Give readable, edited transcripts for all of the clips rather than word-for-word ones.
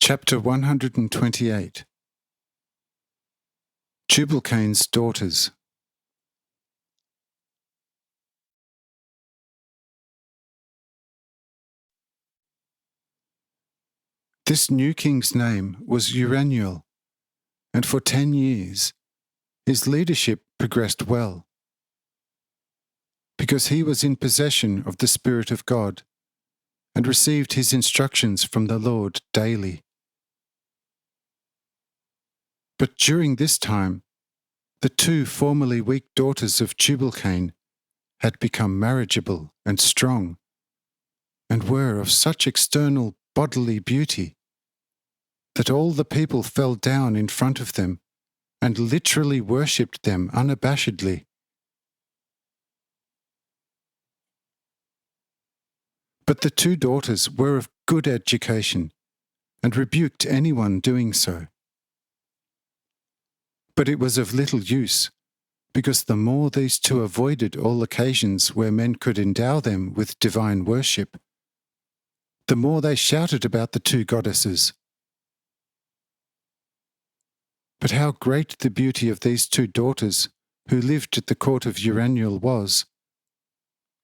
Chapter 128. Tubal-Cain's Daughters. This new king's name was Uraniel, and for 10 years his leadership progressed well, because he was in possession of the Spirit of God and received his instructions from the Lord daily. But during this time, the two formerly weak daughters of Tubal-Cain had become marriageable and strong, and were of such external bodily beauty that all the people fell down in front of them and literally worshipped them unabashedly. But the two daughters were of good education and rebuked anyone doing so. But it was of little use, because the more these two avoided all occasions where men could endow them with divine worship, the more they shouted about the two goddesses. But how great the beauty of these two daughters who lived at the court of Uraniel was,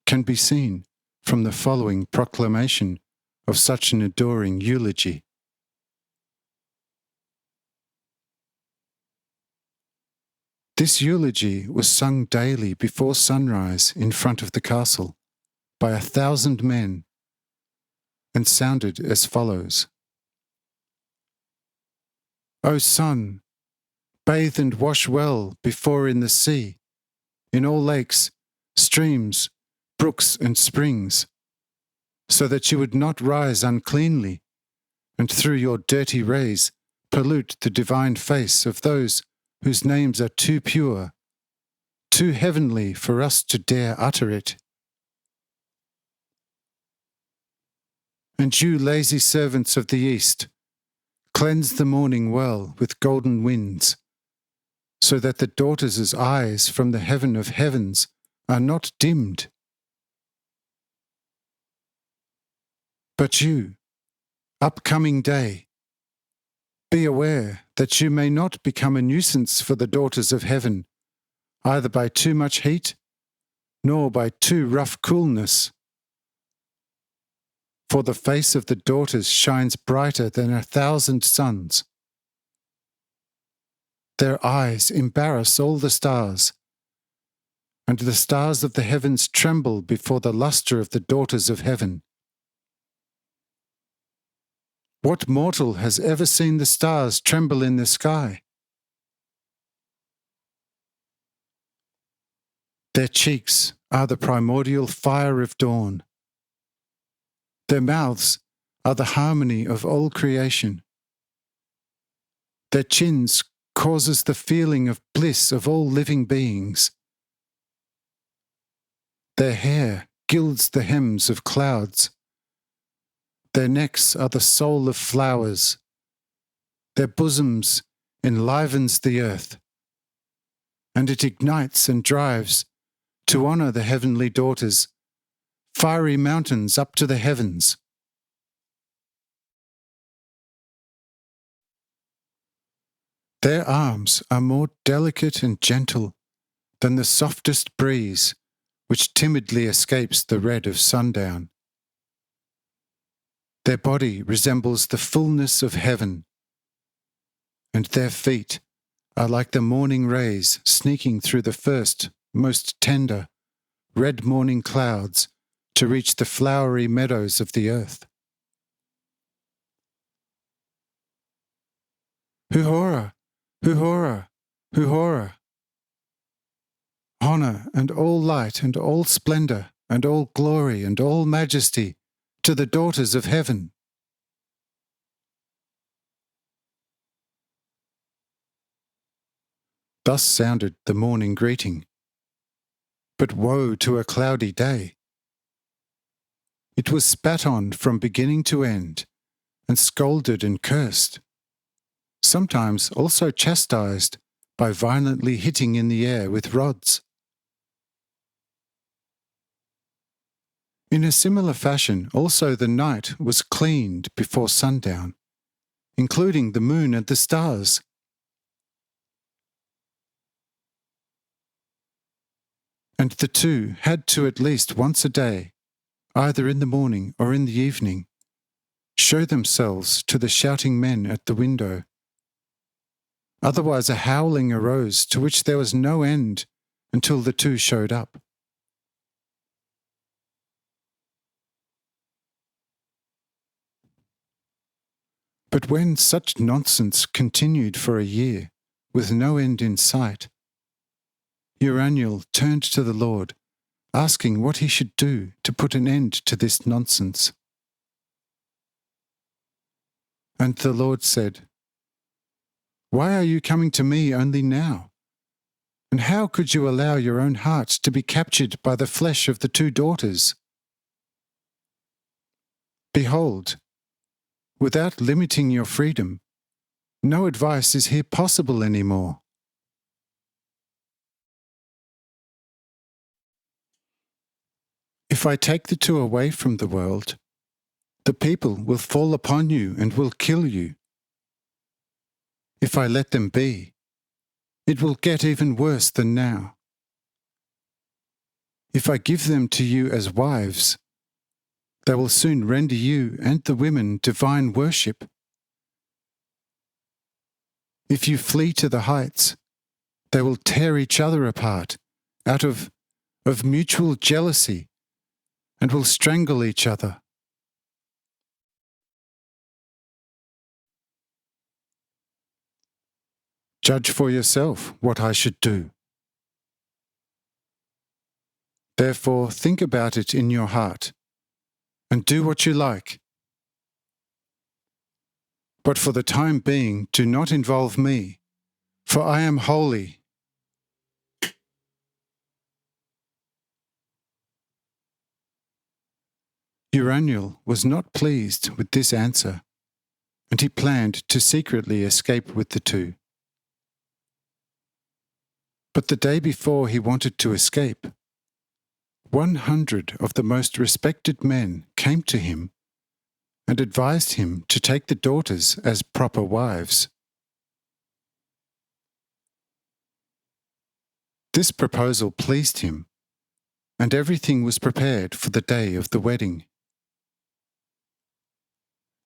can be seen from the following proclamation of such an adoring eulogy. This eulogy was sung daily before sunrise in front of the castle by 1,000 men, and sounded as follows. O sun, bathe and wash well before in the sea, in all lakes, streams, brooks and springs, so that you would not rise uncleanly, and through your dirty rays pollute the divine face of those whose names are too pure, too heavenly for us to dare utter it. And you lazy servants of the east, cleanse the morning well with golden winds, so that the daughters' eyes from the heaven of heavens are not dimmed. But you, upcoming day, be aware that you may not become a nuisance for the daughters of heaven, either by too much heat, nor by too rough coolness. For the face of the daughters shines brighter than 1,000 suns. Their eyes embarrass all the stars, and the stars of the heavens tremble before the lustre of the daughters of heaven. What mortal has ever seen the stars tremble in the sky? Their cheeks are the primordial fire of dawn. Their mouths are the harmony of all creation. Their chins causes the feeling of bliss of all living beings. Their hair gilds the hems of clouds. Their necks are the soul of flowers. Their bosoms enlivens the earth, and it ignites and drives, to honour the heavenly daughters, fiery mountains up to the heavens. Their arms are more delicate and gentle than the softest breeze which timidly escapes the red of sundown. Their body resembles the fullness of heaven, and their feet are like the morning rays sneaking through the first, most tender, red morning clouds to reach the flowery meadows of the earth. Huhora! Huhora! Huhora! Honour and all light and all splendour and all glory and all majesty to the daughters of heaven. Thus sounded the morning greeting. But woe to a cloudy day! It was spat on from beginning to end, and scolded and cursed, sometimes also chastised by violently hitting in the air with rods. In a similar fashion also the night was cleaned before sundown, including the moon and the stars. And the two had to at least once a day, either in the morning or in the evening, show themselves to the shouting men at the window. Otherwise a howling arose to which there was no end until the two showed up. But when such nonsense continued for a year, with no end in sight, Uraniel turned to the Lord, asking what he should do to put an end to this nonsense. And the Lord said, "Why are you coming to me only now? And how could you allow your own heart to be captured by the flesh of the two daughters? Behold, without limiting your freedom, no advice is here possible anymore. If I take the two away from the world, the people will fall upon you and will kill you. If I let them be, it will get even worse than now. If I give them to you as wives, they will soon render you and the women divine worship. If you flee to the heights, they will tear each other apart out of mutual jealousy and will strangle each other. Judge for yourself what I should do. Therefore, think about it in your heart, and do what you like. But for the time being, do not involve me, for I am holy." Uraniel was not pleased with this answer, and he planned to secretly escape with the two. But the day before he wanted to escape, 100 of the most respected men came to him and advised him to take the daughters as proper wives. This proposal pleased him, and everything was prepared for the day of the wedding.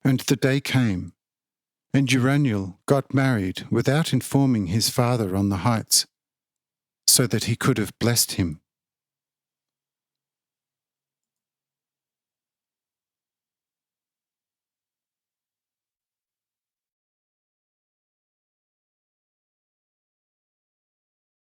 And the day came, and Uraniel got married without informing his father on the heights, so that he could have blessed him.